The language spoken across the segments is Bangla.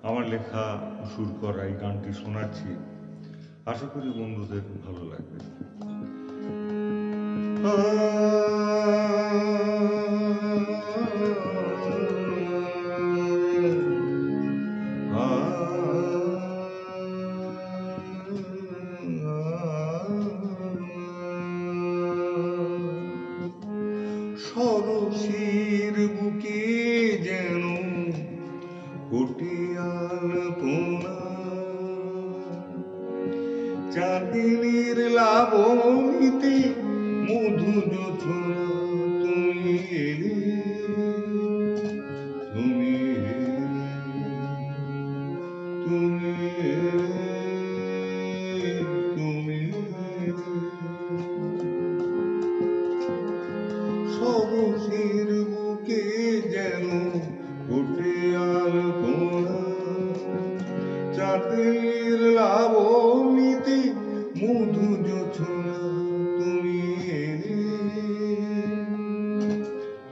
আমার লেখা সুর করা এই গানটি শোনাচ্ছি। আশা করি বন্ধুদের ভালো লাগবে। সরসীর বুকে যেন কটিয়াল পোনা, চাঁদিনীর লাবণীতে মধু জোছনা, তুমি এলে, তুমি এলে, তুমি এলে, তুমি এলে। সরসীর বুকে যেন কটিয়াল পোনা, চাঁদের লাবণীতে মধু জোছনা, তুমি এলে,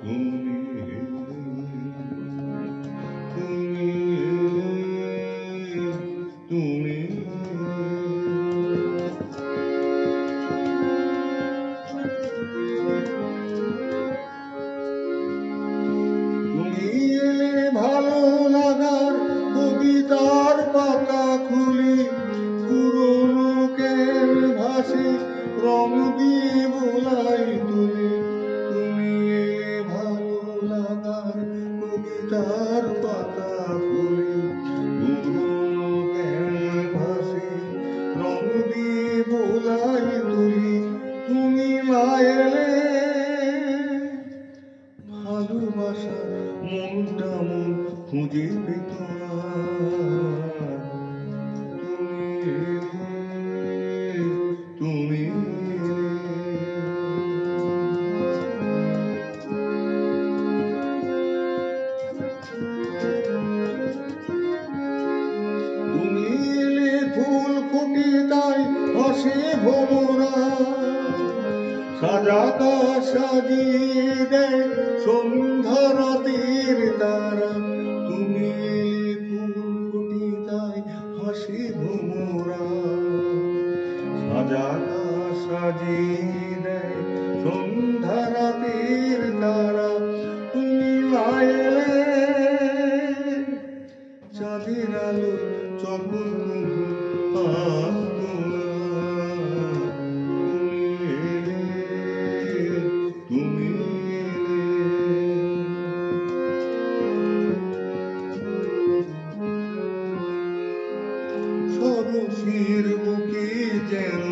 তুমি এলে, তুমি এলে, তুমি এলে। ভালো লাগার কবিতার পাতা খুলে পুরনো ক্যানভাসে রং দিয়ে বোলাই তুলে। তুমি এলে ভালো লাগার কবিতার পাতা খুলে পুরনো ক্যানভাসে রং দিয়ে বোলাই তুলে। তুমি না এলে ভালোবাসা মনটা মন খুঁজে পেত না। তুমি এলে, তুমি এলে। তুমি এলে ফুল ফুটে তাই হাসে ভোমরা, সাজাকা সাজিয়ে দেয় সন্ধ্যা রাতের তারা। তুমি এলে ফুল ফুটে তাই হাসি ভোমরা, সাজাকা সাজিয়ে দেয় সন্ধ্যা রাতের তারা। তুমি না এলে চাঁদের আলো চকল আসতো না। তুমি এলে, সরসীর বুকে যেন